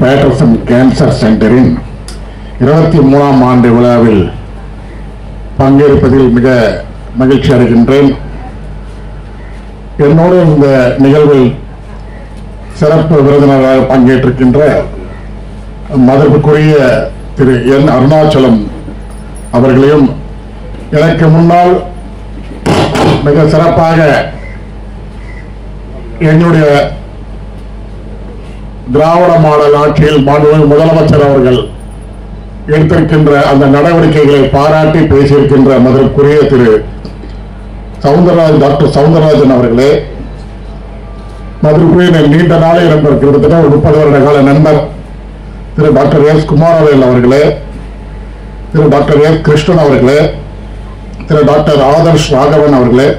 Patterson cancer சென்டரின் 23ஆம் ஆண்டு விழாவில் பங்கேற்பதில் மிக மகிழ்ச்சி அடைகின்றேன். என்னோடு இந்த நிகழ்வில் சிறப்பு விருந்தினராக பங்கேற்றிருக்கின்ற மதிப்புக்குரிய திரு என் அருணாச்சலம் அவர்களையும், எனக்கு முன்னால் மிக சிறப்பாக என்னுடைய திராவிட மாடல் ஆட்சியில் மாண்புமிகு முதலமைச்சர் அவர்கள் எடுத்திருக்கின்ற அந்த நடவடிக்கைகளை பாராட்டி பேசியிருக்கின்ற மதிப்புக்குரிய திரு டாக்டர் சவுந்தரராஜன் அவர்களே, மதிப்புக்குரிய நீண்ட நாளை நண்பர், கிட்டத்தட்ட ஒரு 30 வருட கால நண்பர் திரு டாக்டர் எஸ் குமாரவேல் அவர்களே, திரு டாக்டர் எஸ் கிருஷ்ணன் அவர்களே, திரு டாக்டர் ஆதர்ஷ் ராகவன் அவர்களே,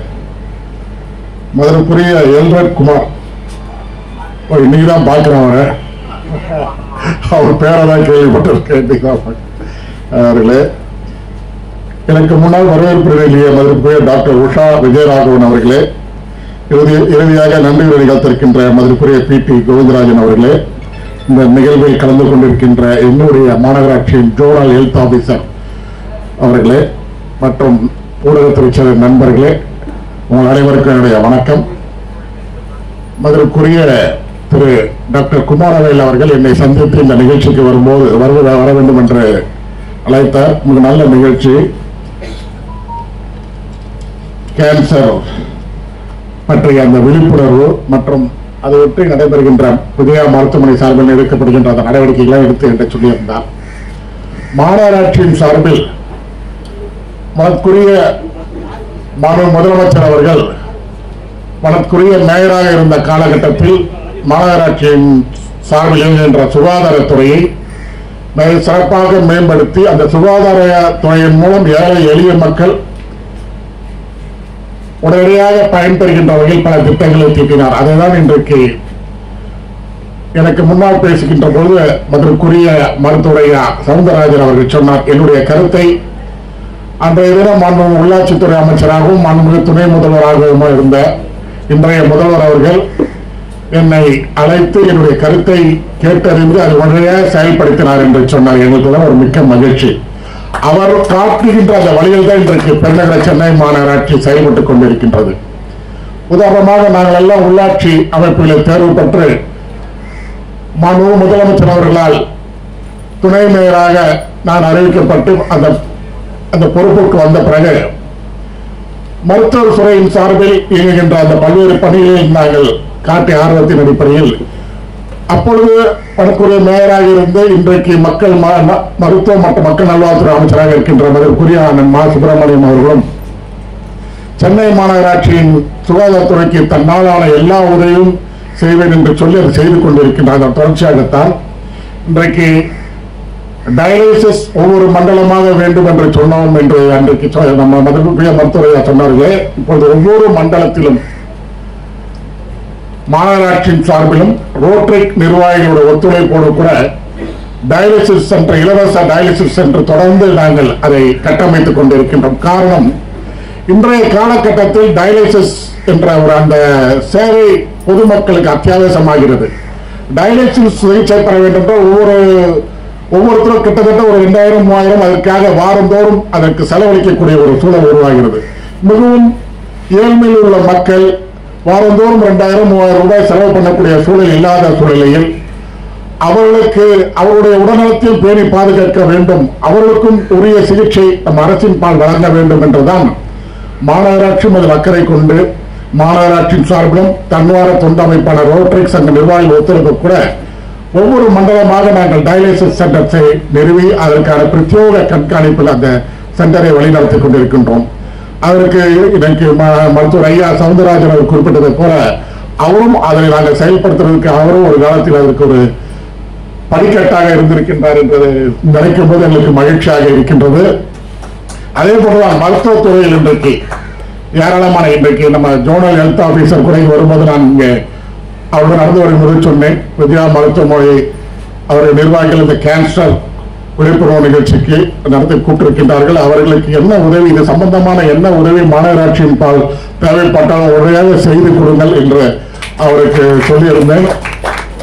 மதிப்புக்குரிய எல்ரட் குமார், இன்னைக்கு தான் பார்க்கிறேன் அவர் பேரெல்லாம் கேள்விப்பட்டிருக்கேன் அவர்களே, எனக்கு முன்னால் வரவேற்பு நிலைய மதிப்புக்குரிய டாக்டர் உஷா விஜயராகவன் அவர்களே, இறுதியாக நன்றி நிகழ்த்திருக்கின்ற மதிப்புக்குரிய PT கோவிந்தராஜன் அவர்களே, இந்த நிகழ்வில் கலந்து கொண்டிருக்கின்ற என்னுடைய மாநகராட்சியின் ஜோனல் ஹெல்த் ஆபீசர் அவர்களே மற்றும் ஊடகத்துறை சேர்ந்த நண்பர்களே, உங்கள் அனைவருக்கும் என்னுடைய வணக்கம். மதிப்புக்குரிய திரு டாக்டர் குமாரவேல் அவர்கள் என்னை சந்தித்து இந்த நிகழ்ச்சிக்கு வர வேண்டும் என்று அழைத்தார். மிக நல்ல நிகழ்ச்சி. கேன்சர் பற்றிய அந்த விழிப்புணர்வு மற்றும் அதை ஒட்டி நடைபெறுகின்ற புதிய மருத்துவமனை சார்பில் எடுக்கப்படுகின்ற அந்த நடவடிக்கைகளை எடுத்து என்று சொல்லியிருந்தார். மாநகராட்சியின் சார்பில் மனக்குரிய முதலமைச்சர் அவர்கள் மனக்குரிய மேயராக இருந்த காலகட்டத்தில் மாநகராட்சியின் சார்பில் இயங்குகின்ற சுகாதாரத்துறையை மிக சிறப்பாக மேம்படுத்தி அந்த சுகாதாரத்துறையின் மூலம் ஏழை எளிய மக்கள் உடனடியாக பயன்பெறுகின்ற வகையில் பல திட்டங்களை தீட்டினார். அதைதான் இன்றைக்கு எனக்கு முன்னால் பேசுகின்ற பொழுது மதுரைக்குரிய மருத்துவரைய சவுந்தரராஜன் அவர்கள் சொன்னார். என்னுடைய கருத்தை அன்றைய தினம் மாண்புமிகு உள்ளாட்சித்துறை அமைச்சராகவும் மாண்புமிகு துணை முதல்வராகவும் இருந்த இன்றைய முதல்வர் அவர்கள் என்னை அழைத்து என்னுடைய கருத்தை கேட்டறிந்து அது உடனடியாக செயல்படுத்தினார் என்று சொன்னார். எங்களுக்கு ஒரு மிக்க மகிழ்ச்சி. அவர் காட்டுகின்ற அந்த வழியில் தான் இன்றைக்கு பெருநகர சென்னை மாநகராட்சி செயல்பட்டுக் கொண்டிருக்கின்றது. உதாரணமாக நாங்கள் எல்லாம் உள்ளாட்சி அமைப்புகளில் தேர்வு பெற்று மாண்புமிகு முதலமைச்சர் அவர்களால் துணை மேயராக நான் அறிவிக்கப்பட்டு அந்த பொறுப்புக்கு வந்த பிறகு மருத்துவ துறையின் சார்பில் இயங்குகின்ற அந்த பல்வேறு பணிகளில் நாங்கள் காட்டிய ஆர்வத்தின் அடிப்படையில் அப்பொழுது பணிக்குரிய மேயராக இருந்து இன்றைக்கு மக்கள் மருத்துவ மற்றும் மக்கள் நல்வாழ்வுத்துறை அமைச்சராக இருக்கின்ற மதிப்புக்குரிய மா சுப்பிரமணியம் அவர்களும் சென்னை மாநகராட்சியின் சுகாதாரத்துறைக்கு தன்னாலான எல்லா உதவியும் செய்வேன் என்று சொல்லி அதை செய்து கொண்டிருக்கின்ற அதன் தொடர்ச்சியாகத்தான் இன்றைக்கு டயாலிசிஸ் ஒவ்வொரு மண்டலமாக வேண்டும் என்று சொன்னோம் என்று அன்றைக்கு நம்ம மதிப்புக்குரிய மருத்துவரையா சொன்னார்களே, இப்பொழுது ஒவ்வொரு மண்டலத்திலும் மாநகராட்சியின் சார்பிலும் ரோட்டரிக் நிர்வாகிகளோட ஒத்துழைப்போடு கூட டயாலிசிஸ் சென்டர், இலவச டயாலிசிஸ் சென்டர் தொடர்ந்து நாங்கள் அதை கட்டமைத்துக் கொண்டிருக்கின்றோம். காரணம், இன்றைய காலகட்டத்தில் டயாலிசிஸ் என்ற ஒரு அந்த சேவை பொதுமக்களுக்கு அத்தியாவசியமாகிறது. டயாலிசிஸ் சிகிச்சை பெற வேண்டும் என்றால் ஒவ்வொருத்தரும் கிட்டத்தட்ட ஒரு 2000-3000 அதற்காக வாரந்தோறும் அதற்கு செலவழிக்கக்கூடிய ஒரு சூழல் உருவாகிறது. மிகவும் ஏழ்மையில் உள்ள மக்கள் வாரந்தோறும் 2000-3000 ரூபாய் செலவு பண்ணக்கூடிய சூழல் இல்லாத சூழ்நிலையில் அவர்களுக்கு அவருடைய உடல்நலத்தையும் பேணி பாதுகாக்க வேண்டும், அவர்களுக்கும் உரிய சிகிச்சை நம் அரசின் பால் வழங்க வேண்டும் என்றுதான் மாநகராட்சியும் அதில் அக்கறை கொண்டு மாநகராட்சியின் சார்பிலும் தன்வார தொண்டு அமைப்பான ரோட்டரிக் சங்க நிர்வாகிகள் ஒத்துழைப்பு கூட ஒவ்வொரு மண்டலமாக நாங்கள் டயாலிசிஸ் சென்டர்ஸை நிறுவி அதற்கான பிரத்யேக கண்காணிப்பில் அந்த சென்டரை வழிநடத்திக் கொண்டிருக்கின்றோம். அதற்கு எனக்கு மருத்துவர் ஐயா சவுந்தரராஜன் அவர் குறிப்பிட்டதை போல அவரும் அதனை நாங்கள் செயல்படுத்துவதற்கு அவரும் ஒரு காலத்தில் அதற்கு ஒரு படிக்கட்டாக இருந்திருக்கின்றார் என்பதை நினைக்கும் போது எங்களுக்கு மகிழ்ச்சியாக இருக்கின்றது. அதே போலதான் மருத்துவத்துறையில் இன்றைக்கு ஏராளமான இன்றைக்கு நம்ம ஜோனல் ஹெல்த் ஆபீசர் குறைந்து வரும்போது நான் இங்கே அவர்கள் நடந்து வரும்போது சொன்னேன், வித்யா மருத்துவமனை அவருடைய நிர்வாகிகள் இந்த கேன்சர் விழிப்புணர்வு நிகழ்ச்சிக்கு நடத்தி கூட்டிருக்கின்றார்கள். அவர்களுக்கு என்ன உதவி, இது சம்பந்தமான என்ன உதவி மாநகராட்சியின் பால் தேவைப்பட்டாலும் உடனடியாக செய்து கொடுங்கள் என்று அவருக்கு சொல்லியிருந்தேன்.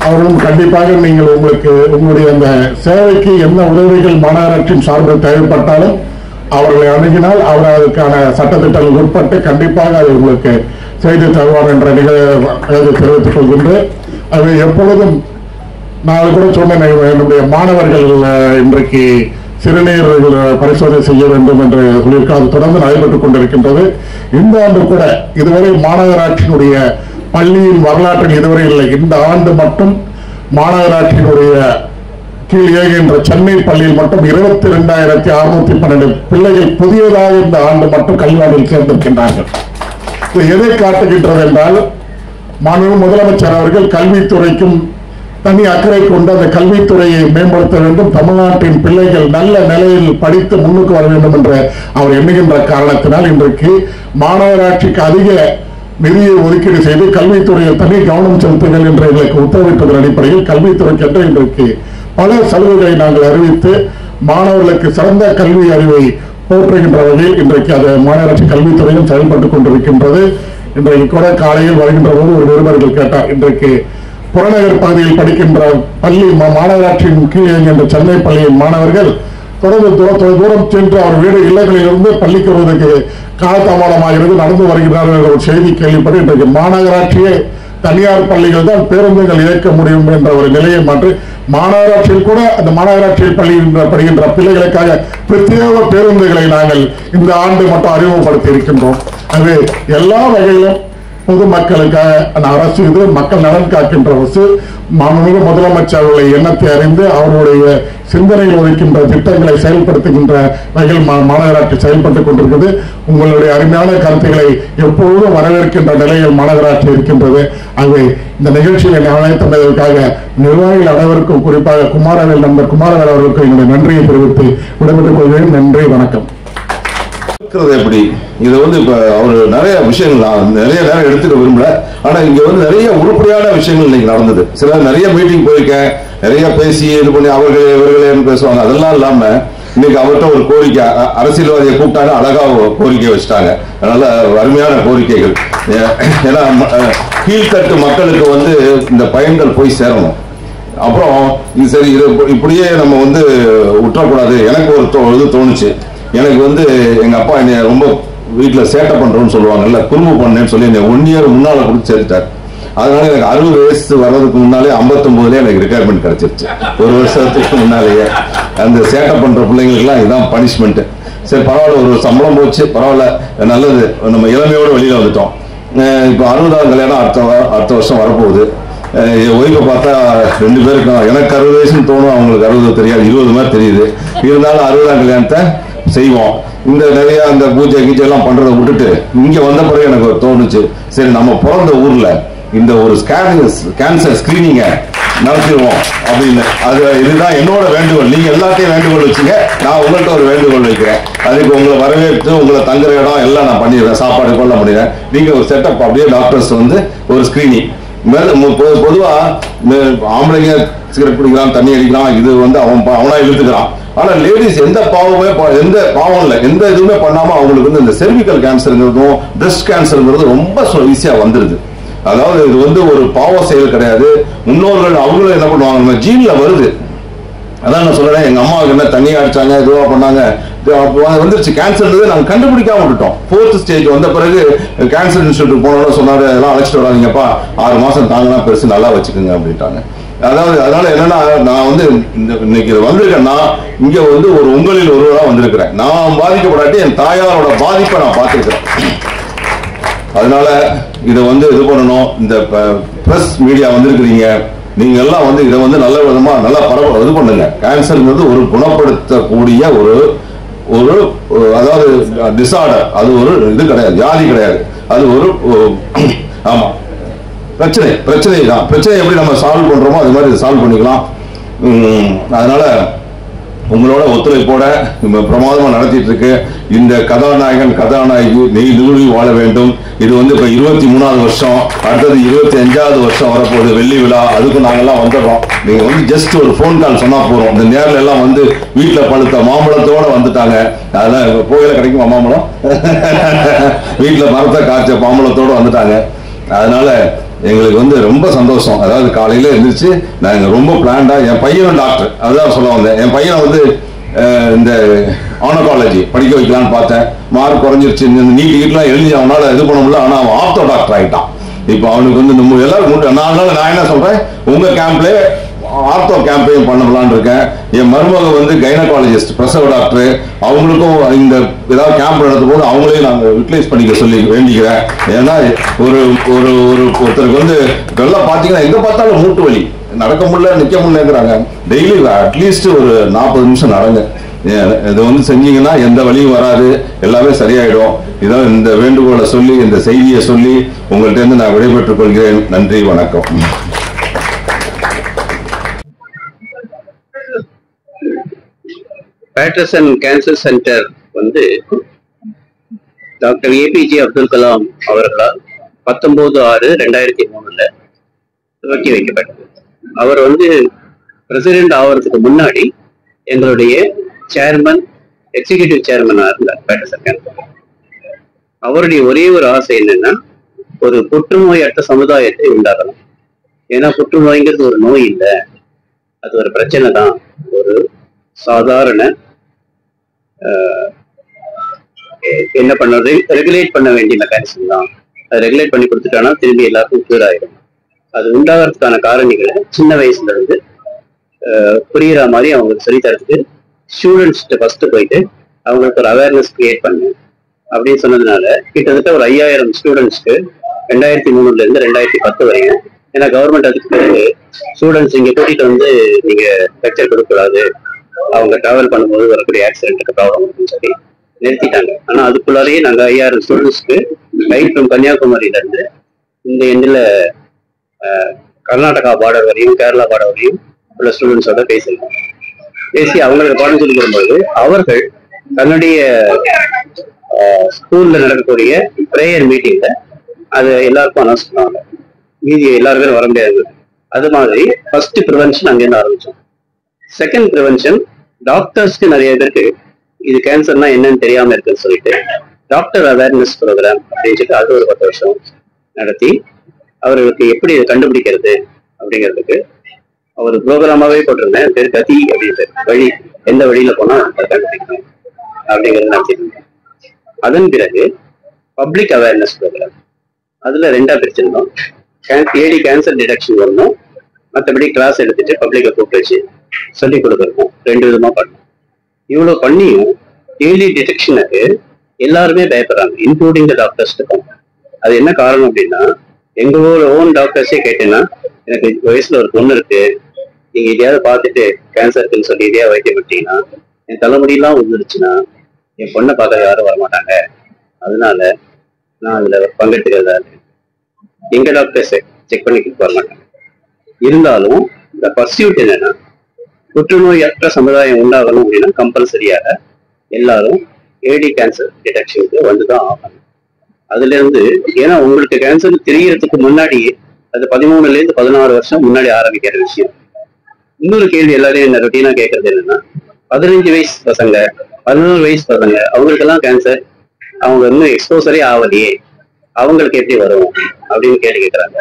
அவர்களும் கண்டிப்பாக நீங்கள் உங்களுடைய அந்த சேவைக்கு என்ன உதவிகள் மாநகராட்சியின் சார்பில் தேவைப்பட்டாலும் அவர்களை அணுகினால் அவர் அதற்கான சட்டத்திட்டங்கள் உட்பட்டு கண்டிப்பாக அது உங்களுக்கு செய்து தருவார் என்ற தெரிவித்துக் கொள்கின்றேன். அது எப்பொழுதும் நான் கூட சொன்னேன், என்னுடைய மாணவர்கள் இன்றைக்கு சிறுநீர் பரிசோதனை செய்ய வேண்டும் என்று சொல்லியிருக்காது தொடர்ந்து நடைபெற்றுக் கொண்டிருக்கின்றது. இந்த ஆண்டு கூட இதுவரை மாநகராட்சியினுடைய பள்ளியின் வரலாற்றில் இதுவரை இல்லை. இந்த ஆண்டு மட்டும் மாநகராட்சியினுடைய கீழ் இயங்குகின்ற சென்னை பள்ளியில் மட்டும் 22,612 பிள்ளைகள் புதியதாக இந்த ஆண்டு மட்டும் கல்வியாண்டில் சேர்ந்திருக்கின்றார்கள். இது எதை காட்டுகின்றது என்றால், மாண்புமிகு முதலமைச்சர் அவர்கள் கல்வித்துறைக்கும் தனி அக்கறை கொண்டு அந்த கல்வித்துறையை மேம்படுத்த வேண்டும், தமிழ்நாட்டின் பிள்ளைகள் நல்ல நிலையில் படித்து முன்னுக்கு வர வேண்டும் என்று அவர் எண்ணுகின்ற காரணத்தினால் இன்றைக்கு மாநகராட்சிக்கு அதிக நிதியை ஒதுக்கீடு செய்து கல்வித்துறையில் தனி கவனம் செலுத்துங்கள் என்று எங்களுக்கு உத்தரவிட்டதன் அடிப்படையில் கல்வித்துறைக்கு என்று இன்றைக்கு பல சலுகைகளை நாங்கள் அறிவித்து மாணவர்களுக்கு சிறந்த கல்வி அறிவை போற்றுகின்ற வகையில் இன்றைக்கு அது மாநகராட்சி கல்வித்துறையும் செயல்பட்டுக் கொண்டிருக்கின்றது. இன்றைக்கு கூட காலையில் வருகின்ற போது ஒரு நிருபர்கள் கேட்டார், இன்றைக்கு புறநகர் பகுதியில் படிக்கின்ற பள்ளி மாநகராட்சியின் கீழ் என்கின்ற சென்னை பள்ளியின் மாணவர்கள் தொடர்ந்து தூரம் சென்று அவர் வீடு இல்லங்களிலிருந்து பள்ளிக்கு வருவதற்கு காலதாமதமாகிறது, நடந்து வருகிறார்கள் என்ற ஒரு செய்தி கேள்விப்பட்டு இன்றைக்கு மாநகராட்சியே தனியார் பள்ளிகள் தான் பேருந்துகள் இயக்க முடியும் என்ற ஒரு நிலையை மாற்றி மாநகராட்சியில் கூட அந்த மாநகராட்சியில் படுகின்ற பிள்ளைகளுக்காக பிரத்யேக பேருந்துகளை நாங்கள் இந்த ஆண்டு மட்டும் அறிமுகப்படுத்தி இருக்கின்றோம். அது எல்லா வகையிலும் பொதுமக்களுக்காக அந்த அரசு இது மக்கள் நலன் காக்கின்ற அரசு. மாண்புமிகு முதலமைச்சர்களுடைய எண்ணத்தை அறிந்து அவருடைய சிந்தனையில் ஒதுக்கின்ற திட்டங்களை செயல்படுத்துகின்ற வகையில் மாநகராட்சி செயல்பட்டுக் கொண்டிருக்கிறது. உங்களுடைய அருமையான கருத்துக்களை எப்பொழுதும் வரவேற்கின்ற நிலையில் மாநகராட்சி இருக்கின்றது. ஆகவே இந்த நிகழ்ச்சியில் அழைத்தமைக்காக நிர்வாகிகள் அனைவருக்கும் குறிப்பாக நண்பர் குமாரவேல் அவர்களுக்கு என்னுடைய நன்றியை தெரிவித்து விடைபெற்றுக் கொள்கிறேன். நன்றி, வணக்கம். எப்படி இது இப்ப அவரு நிறைய விஷயங்கள் நிறைய நேரம் எடுத்துக்க விரும்பல. ஆனா இங்க நிறைய உருப்படியான விஷயங்கள் இன்னைக்கு நடந்தது. சில நிறைய மீட்டிங் போயிருக்கேன், நிறைய பேசி இது பண்ணி இவர்களே பேசுவாங்க. அதெல்லாம் இல்லாம இன்னைக்கு அவர்கிட்ட ஒரு கோரிக்கை, அரசியல்வாதியை கூப்பிட்டாங்க, அழகா கோரிக்கை வச்சுட்டாங்க. அதனால அருமையான கோரிக்கைகள். ஏன்னா கீழ்த்தட்டு மக்களுக்கு இந்த பயன்கள் போய் சேரணும். அப்புறம் இது சரி, இது இப்படியே நம்ம விட்டுறக்கூடாது. எனக்கு ஒரு தோணுச்சு. எனக்கு எங்க அப்பா என்னை ரொம்ப வீட்டுல சேட்டை பண்றோம்னு சொல்லுவாங்கல்ல, குறும்பு பண்ணேன்னு சொல்லி என்னை 1 இயர் முன்னால கொடுத்து சேர்த்துட்டார். அதனால எனக்கு 60 வயசு வர்றதுக்கு முன்னாலே 59லயே எனக்கு ரிட்டையர்மெண்ட் கிடைச்சிருச்சு. 1 வருஷத்துக்கு முன்னாலேயே. அந்த சேட்டை பண்ற பிள்ளைங்களுக்கு எல்லாம் இதுதான் பனிஷ்மெண்ட். சரி பரவாயில்ல, ஒரு சம்பளம் போச்சு, பரவாயில்ல, நல்லது, நம்ம இளமையோட வெளியில வந்துட்டோம். இப்போ 60ஆவது கல்யாணம் அடுத்த வருஷம் வரப்போகுது. ஒய்ஃபை பார்த்தா 2 பேருக்கும் எனக்கு 60 வயசுன்னு தோணும், அவங்களுக்கு 60 தெரியாது, 20 மாதிரி தெரியுது. இருந்தாலும் 60ஆம் கல்யாணத்தை செய்வோம். இந்த நிறைய அந்த பூஜை கீஜை எல்லாம் பண்றதை விட்டுட்டு இங்க வந்த பிறகு எனக்கு தோணுச்சு, சரி நம்ம பிறந்த ஊர்ல இந்த ஒரு கேன்சர் ஸ்கிரீனிங்க நடத்திடுவோம் அப்படின்னு. இதுதான் என்னோட வேண்டுகோள். நீங்க எல்லாத்தையும் வேண்டுகோள் வச்சுங்க, நான் உங்கள்கிட்ட ஒரு வேண்டுகோள் வைக்கிறேன். அதுக்கு உங்களை வரவேற்று உங்களை தங்குற இடம் எல்லாம் நான் பண்ணிடுறேன், சாப்பாடு கொள்ள முடியறேன். நீங்க ஒரு செட்டப் அப்படியே டாக்டர்ஸ் ஒரு ஸ்கிரீனிங். பொதுவா ஆம்பளைங்க சிகரெட் பிடிக்கலாம், தண்ணி அடிக்கலாம், இது அவனா இழுத்துக்கிறான். ஆனா லேடிஸ் எந்த பாவம் இல்லை, எந்த இதுவுமே பண்ணாம அவங்களுக்கு இந்த செர்விக்கல் கேன்சர்ங்கிறதும் பிரஸ்ட் கேன்சர்ங்கிறது ரொம்ப ஈஸியா வந்துருது. அதாவது இது ஒரு பாவ செயல் கிடையாது. முன்னோர்கள் அவங்களும் என்ன பண்ணுவாங்க, ஜீன்ல வருது. அதான் நான் சொல்றேன், எங்க அம்மாவுக்கு என்ன தண்ணியா அடிச்சாங்க, இதுவா பண்ணாங்க, வந்துருச்சு கேன்சர். நாங்க கண்டுபிடிக்காம விட்டுட்டோம். 4th ஸ்டேஜ் வந்த பிறகு கேன்சர் இன்ஸ்டியூட் போனோம்னு சொன்னாரு, எல்லாம் அழைச்சிட்டு வராங்கப்பா, 6 மாசம் தாங்கன்னா பெருசு, நல்லா வச்சுக்கோங்க அப்படின்ட்டாங்க. அதனால என்னன்னா, நான் இன்னைக்கு வந்திருக்கேன்னா இங்க ஒரு உங்களில் ஒருவரா வந்திருக்கிறேன். நான் பாதிக்கப்படாட்டி என் தாயாரோட பாதிப்பை நான் பார்த்திருக்கிறேன். அதனால இதை இது பண்ணணும். இந்த பிரஸ் மீடியா வந்திருக்கிறீங்க, நீங்க எல்லாம் இதை நல்ல விதமா நல்லா இது பண்ணுங்க. கேன்சர்ங்கிறது ஒரு குணப்படுத்தக்கூடிய ஒரு அதாவது டிசார்டர், அது ஒரு இது கிடையாது, வியாதி கிடையாது, அது ஒரு ஆமா பிரச்சனை தான். பிரச்சனை எப்படி நம்ம சால்வ் பண்றோமோ அது மாதிரி சால்வ் பண்ணிக்கலாம். அதனால உங்களோட ஒத்துழைப்போட பிரமாதமா நடத்திட்டு இருக்கு. இந்த கதாநாயகி நெய் வாழ வேண்டும். இது இப்ப 23வது வருஷம், அடுத்தது 25வது வருஷம் வரப்போகுது, வெள்ளி விழா. அதுக்கும் நாங்கெல்லாம் வந்துடுறோம். நீங்க ஜஸ்ட் ஒரு போன் கால் சொன்னா போறோம். இந்த நேரில் எல்லாம் வீட்டுல பழுத்த மாம்பழத்தோட வந்துட்டாங்க. அதெல்லாம் போயில கிடைக்குமா மாம்பழம்? வீட்டுல மரத்தை காய்ச்ச மாம்பழத்தோட வந்துட்டாங்க. அதனால எங்களுக்கு வந்து ரொம்ப சந்தோஷம். அதாவது காலையில எழுந்திரிச்சு நாங்கள் ரொம்ப பிளான்டா, என் பையனும் டாக்டர், அதுதான் சொல்ல வந்தேன். என் பையனை வந்து இந்த ஆனகாலஜி படிக்க வைக்கலான்னு பார்த்தேன். மார்க் குறைஞ்சிருச்சு, இந்த நீட்லாம் எழுதி அவனால இது பண்ண முடியல. ஆனால் அவன் ஆர்த்தோ டாக்டர் ஆகிட்டான். இப்போ அவனுக்கு வந்து நம்ம எல்லாரும் நான் என்ன சொல்றேன், உங்க கேம்ப்ல ஆர்த்தோ கேம்பெயின் பண்ணலான்னு இருக்கேன். என் மருமக வந்து கைனகாலஜிஸ்ட், பிரசவ டாக்டர், அவங்களுக்கும் இந்த ஏதாவது கேம்ப் நடத்தும் போது அவங்களையும் நாங்கள் யூட்டிலைஸ் பண்ணிக்க சொல்லி வேண்டிக்கிறேன். ஏன்னா ஒருத்தருக்கு வந்து இதெல்லாம் பார்த்தீங்கன்னா எங்க பார்த்தாலும் மூட்டு வலி, நடக்க முடியல நிக்க முடியலங்கிறாங்க. டெய்லி அட்லீஸ்ட் ஒரு 40 நிமிஷம் நடங்க. இது வந்து செஞ்சீங்கன்னா எந்த வழியும் வராது, எல்லாமே சரியாயிடும். இதான் இந்த வேண்டுகோளை சொல்லி, இந்த செய்தியை சொல்லி உங்கள்கிட்ட இருந்து நான் விடைபெற்றுக் கொள்கிறேன். நன்றி, வணக்கம். பேட்டர்சன் கேன்சர் சென்டர் வந்து டாக்டர் ஏபிஜே அப்துல் கலாம் அவர்களால் 19/6/2003 துவக்கி வைக்கப்பட்டது. அவர் வந்து பிரசிடென்ட் ஆகிறதுக்கு முன்னாடி எங்களுடைய சேர்மன், எக்ஸிகியூட்டிவ் சேர்மனாக இருந்தார் பேட்டர்சன் கேன்சர். அவருடைய ஒரே ஒரு ஆசை என்னன்னா, ஒரு புற்றுநோயற்ற சமுதாயத்தை உண்டாகலாம். ஏன்னா புற்றுநோய்ங்கிறது ஒரு நோய் இல்லை, அது ஒரு பிரச்சனை தான். ஒரு சாதாரண என்ன பண்றது, ரெகுலேட் பண்ண வேண்டிய மெக்கானிசம் தான். அதை ரெகுலேட் பண்ணி கொடுத்துட்டோம்னா திரும்பி எல்லாருக்கும் கியூர் ஆயிடும். அது உண்டாகிறதுக்கான காரணிகளை சின்ன வயசுல இருந்து புரியுற மாதிரி அவங்களுக்கு சொல்லித்தரதுக்கு ஸ்டூடெண்ட்ஸ்ட்டு ஃபர்ஸ்ட் போயிட்டு அவங்களுக்கு ஒரு அவேர்னஸ் கிரியேட் பண்ணு அப்படின்னு சொன்னதுனால கிட்டத்தட்ட ஒரு 5000 ஸ்டூடெண்ட்ஸ்க்கு 2003 இருந்து 2010 வரையும், ஏன்னா கவர்மெண்ட் அதுக்கு பிறகு ஸ்டூடெண்ட்ஸ் இங்க கூட்டிட்டு வந்து நீங்க லெக்சர் கொடுக்கக்கூடாது, அவங்க டிராவல் பண்ணும்போது வரக்கூடிய ஆக்சிடென்ட்டுக்கு ப்ராப்ளம் இருக்குன்னு சொல்லி நிறுத்திட்டாங்க. ஆனா அதுக்குள்ளாரையே நாங்க 5000 ஸ்டூடெண்ட்ஸ்க்கு ரைட் ஃப்ரம் கன்னியாகுமரியில இருந்து இந்த எண்டில் கர்நாடகா பார்டர் வரையும் கேரளா பார்டர் வரையும் உள்ள ஸ்டூடெண்ட்ஸோட பேசி அவங்களுக்கு பாடம் சொல்லி கொடுக்கும்போது அவர்கள் தன்னுடைய ஸ்கூல்ல நடக்கக்கூடிய ப்ரேயர் மீட்டிங்ல அது எல்லாருக்கும் அனௌன்ஸ் பண்ணுவாங்க. மீதி எல்லாருமே வர முடியாது. அது மாதிரி ஃபர்ஸ்ட் ப்ரிவென்ஷன் அங்கேருந்து ஆரம்பிச்சோம். செகண்ட் ப்ரிவென்ஷன், டாக்டர்ஸ்க்கு நிறைய பேருக்கு இது கேன்சர்னா என்னன்னு தெரியாம இருக்குன்னு சொல்லிட்டு டாக்டர் அவேர்னஸ் ப்ரோக்ராம் அப்படின்னு சொல்லிட்டு அது ஒரு 10 வருஷம் நடத்தி அவர்களுக்கு எப்படி இதை கண்டுபிடிக்கிறது அப்படிங்கிறதுக்கு ஒரு ப்ரோக்ராமாவே போட்டிருந்தேன். பேர் கதி அப்படின்னு, வழி எந்த வழியில போனா அதை கண்டுபிடிக்கணும் அப்படிங்கிறது நடத்திருந்தேன். அதன் பிறகு பப்ளிக் அவேர்னஸ் ப்ரோக்ராம், அதுல 2ஆ பிரிச்சிருந்தோம். ஏடி கேன்சர் டிடெக்ஷன் வரணும், மற்றபடி கிளாஸ் எடுத்துட்டு பப்ளிக்கை கூப்பிட்டு வச்சு சொல்லி கொடுக்கணும். 2 விதமா பண்ணோம். இவ்வளவு பண்ணியும் ஏர்லி டிடெக்ஷனுக்கு எல்லாருமே பயப்படுறாங்க, இன்க்ளூடிங் த டாக்டர்ஸ்க்கும். அது என்ன காரணம் அப்படின்னா, எங்க ஓன் டாக்டர்ஸே கேட்டேன்னா, எனக்கு வயசுல ஒரு பொண்ணு இருக்கு, நீங்க இதையாவது பார்த்துட்டு கேன்சருக்குன்னு சொல்லி இதையா வைத்தியம் விட்டீங்கன்னா என் தலைமுடியெல்லாம் விழுந்துருச்சுன்னா என் பொண்ணை பார்க்க யாரும் வரமாட்டாங்க, அதனால நான் அதுல பங்கெடுத்துக்கிறதா எங்க டாக்டர்ஸை செக் பண்ணிக்கிட்டு வர மாட்டாங்க. இருந்தாலும் இந்த பர்சியூட் என்னன்னா, புற்றுநோயற்ற சமுதாயம் உண்டாகணும் அப்படின்னா கம்பல்சரியாக எல்லாரும் ஏடி கேன்சர் டிடெக்ஷனுக்கு வந்துதான் ஆகணும். அதுல இருந்து, ஏன்னா உங்களுக்கு கேன்சர் தெரியறதுக்கு முன்னாடியே அது 13 இருந்து 16 வருஷம் முன்னாடி ஆரம்பிக்கிற விஷயம். இன்னொரு கேள்வி எல்லாரையும் என்ன ரொட்டீனா கேட்கறது என்னன்னா, 15 வயசு பசங்க, 11 வயசு பசங்க, அவங்களுக்கெல்லாம் கேன்சர், அவங்க இன்னும் எக்ஸ்போசரே ஆகலையே, அவங்களுக்கு எப்படி வரும் அப்படின்னு கேள்வி கேட்கறாங்க.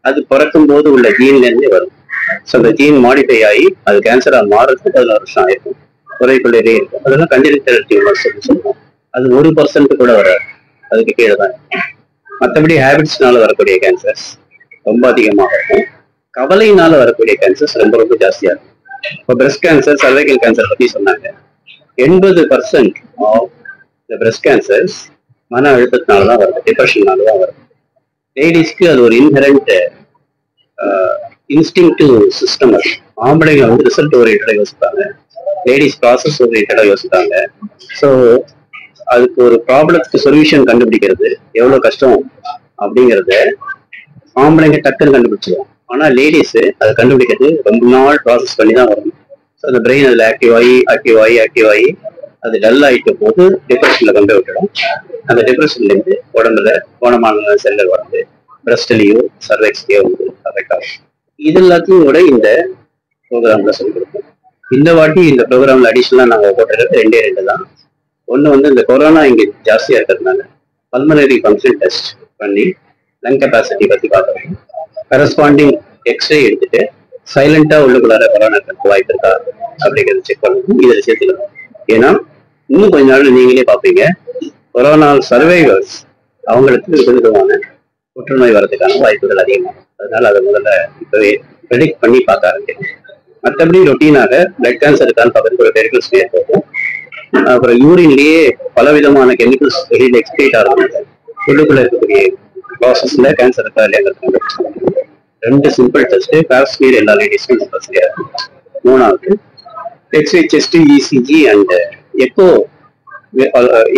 அது பிறக்கும் போது உள்ள ஜீன்ல இருந்து வரும். ஸோ அந்த ஜீன் மாடிஃபை ஆகி அது கேன்சரா மாறதுக்கு 16 வருஷம் ஆயிருக்கும், குறைக்குள்ளே இருக்கும். அதெல்லாம் கன்ஜெனிட்டல் டியூமர்ஸ் சொல்லுவோம். அது 1% கூட வராது, அதுக்கு கீழே தான். மற்றபடி ஹேபிட்ஸ்னால வரக்கூடிய கேன்சர்ஸ் ரொம்ப அதிகமாக இருக்கும். கவலையினால வரக்கூடிய கேன்சர்ஸ் ரொம்ப ஜாஸ்தியா இருக்கும். இப்போ பிரெஸ்ட் கேன்சர், சர்வைக்கல் கேன்சர் பத்தி சொன்னாங்க. 80% ஆஃப் த பிரெஸ்ட் கேன்சர்ஸ் மன அழுத்தத்தினாலதான் வருது, டிப்ரெஷன்னால தான் வருது. லேடிஸ்க்கு அது ஒரு இன்ஹெரண்ட் இன்ஸ்டிங்டிவ் சிஸ்டம். அது ஆம்பளைங்க வந்து ரிசல்ட் ஓரியன்டா யோசிப்பாங்க, லேடிஸ் ப்ராசஸ் ஓரியன்டா யோசிப்பாங்க. ஸோ அதுக்கு ஒரு ப்ராப்ளத்துக்கு சொல்யூஷன் கண்டுபிடிக்கிறது எவ்வளவு கஷ்டம் அப்படிங்கிறத ஆம்பளைங்க டக்குன்னு கண்டுபிடிச்சிடும். ஆனா லேடிஸ் அதை கண்டுபிடிக்கிறது ரொம்ப நாள் ப்ராசஸ் பண்ணி தான் வரணும். ஸோ அந்த பிரெயின் அதில் ஆக்டிவ் ஆகி அது டல் ஆகிட்ட போது டிப்ரெஷன்ல கொண்டு விட்டுடும். அந்த டிப்ரெஷன்ல இருந்து உடம்புல கோணமான செல்கள் வந்து பிரஸ்ட்லயோ சர்வெக்ஸ்லயோ வந்து அஃபெக்ட் ஆகும். இது எல்லாத்தையும் கூட இந்த ப்ரோக்ராம்ல சொல்லி கொடுப்போம். இந்த வாட்டி இந்த ப்ரோக்ராம்ல அடிஷனலா நாங்கள் போட்டிருக்கிறது 2 தான். ஒன்று வந்து இந்த கொரோனா இங்கே ஜாஸ்தியா இருக்கிறதுனால பல்மனரி ஃபங்க்ஷன் டெஸ்ட் பண்ணி லங் கெப்பாசிட்டி பத்தி பார்த்தோம். கரஸ்பாண்டிங் எக்ஸ்ரே எடுத்துட்டு சைலண்டா உள்ளுக்குள்ளார கொரோனா இருக்க வாய்ப்பு இருக்கா அப்படிங்கிறத செக் பண்ணணும். இதை சேர்த்துக்கணும். ஏன்னா இன்னும் கொஞ்ச நாள் நீங்களே பார்ப்பீங்க, கொரோனா சர்வைவர்ஸ் அவங்களுக்கு விதவிதமான புற்றுநோய் வர்றதுக்கான வாய்ப்புகள் அதிகமாகும். அதனால அதை முதல்ல இப்பவே ப்ரெடிக்ட் பண்ணி பார்க்க ஆரம்பிக்கணும். மற்றபடி ரொட்டீனாக பிளட் கேன்சர் இருக்கான்னு பார்க்கறதுக்கு ஒரு மெடிக்கல் ஸ்கேன் போகும். அப்புறம் யூரின்லயே பலவிதமான கெமிக்கல்ஸ் வெளியில் எக்ஸ்பிரேட் ஆகிறாங்க. உள்ளுக்குள்ள இருக்கக்கூடிய ப்ராசஸ்ல கேன்சர் இருக்கா இல்லையாங்கிறது 2 சிம்பிள் டெஸ்ட் பாப்ஸ்மியர் எல்லா லேடிஸ்க்கும் கம்பல்சரியா இருக்கும். 3வது x-ray chest, ECG and echo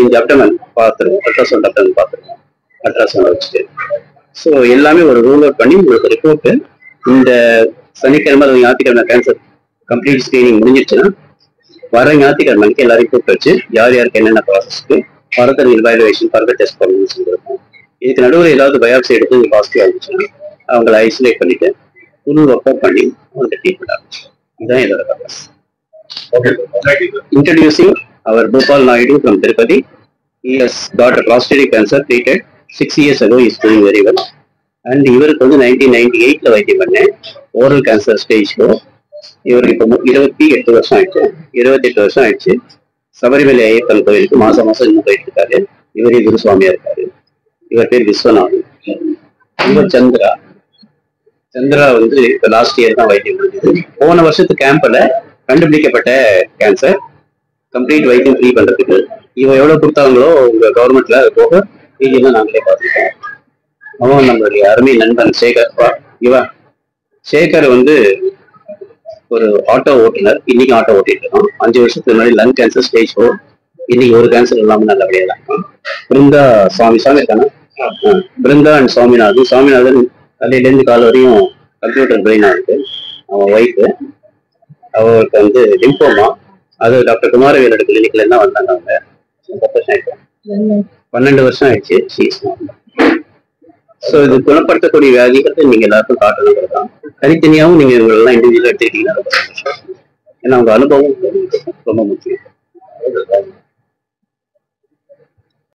இந்த அப்டமன் பார்த்துருவோம். அல்ட்ராசவுண்ட் அப்டமன் பார்த்துருவோம், அல்ட்ராசவுண்ட் வச்சுட்டு. ஸோ எல்லாமே ஒரு ரூல் அவுட் பண்ணி உங்களுக்கு ரிப்போர்ட்டு இந்த சனிக்கிழமை ஞாயிற்றுக்கிழமை கேன்சர் கம்ப்ளீட் ஸ்கிரீனிங் முடிஞ்சிச்சுன்னா வர ஞாயிற்றுக்கிழமைக்கு எல்லாரையும் கூப்பிட்டு வச்சு யார் யாருக்கு என்னென்ன ப்ராசஸ்க்கு ஃபர்தர் இவாலுவேஷன் ஃபர்தர் டெஸ்ட் பண்ணணும்னு சொல்லியிருக்கோம். இதுக்கு நடுவில் ஏதாவது பயாப்சி எடுத்து பாசிட்டிவ் ஆகிடுச்சுன்னா அவங்களை ஐசோலேட் பண்ணிட்டு ஃபுல் ஒர்க் அவுட் பண்ணி அவங்களுக்கு ட்ரீட்மெண்ட் ஆரம்பிச்சு. இதுதான் இதோட purpose. Introducing our Bhopal Naidu from Tirupati. He has got a prostate cancer treated 6 years ago. He is doing very well. And இவருக்கு வந்து 1998 வைத்தியம் பண்ணேன். Oral cancer stage 4. இவருக்கு இப்போ 28 வருஷம் ஆயிடுச்சு. 28 வருஷம் ஆயிடுச்சு. சபரிமலை ஐயப்பன் கோயிலுக்கு மாசம் இன்னும் போயிட்டு இருக்காரு. இவரே குருசுவாமியா இருக்காரு. இவர் பேர் விஸ்வநாதன். இவர் சந்திரா வந்து இப்போ லாஸ்ட் இயர் தான் வைத்தியம் முடிஞ்சது. போன வருஷத்து கேம்ப்ல கண்டுபிடிக்கப்பட்ட கேன்சர் கம்ப்ளீட் வைத்தியம் ஃப்ரீ பண்றதுக்கு இவன் எவ்வளவு கொடுத்தாங்களோ உங்க கவர்மெண்ட்ல அது போக தான் நாங்களே பார்த்துருக்கோம். அவன் நம்மளுடைய அருமை நண்பன் சேகர் வந்து ஒரு ஆட்டோ ஓட்டுநர். இன்னைக்கு ஆட்டோ ஓட்டிட்டு இருக்கோம். 5 வருஷத்துக்கு முன்னாடி லங் கேன்சர் ஸ்டேஜ் 4. இன்னைக்கு ஒரு கேன்சர் இல்லாம நல்லபடியா தான். பிருந்தா சாமி இருக்காங்க. பிருந்தா அண்ட் சாமிநாதன் தலையிலேருந்து கால் வரையும் கம்ப்யூட்டர் பிரெயினா இருக்கு. அவன் ஒய்ஃபு, அவருக்கு வந்து லிம்போமா. அது டாக்டர் குமாரவேலோட கிளினிக்ல தான் வந்தாங்க. அவங்க 10 வருஷம் ஆயிடுச்சு, 12 வருஷம் ஆயிடுச்சு. ஸோ இது குணப்படுத்தக்கூடிய வியாதிகள் நீங்க எல்லாருக்கும் காட்டணுங்கிறது தான். தனித்தனியாகவும் நீங்க இவங்களெல்லாம் இண்டிவிஜுவலாக எடுத்துக்கிட்டீங்கன்னா ஏன்னா அவங்க அனுபவம் ரொம்ப முக்கியம்.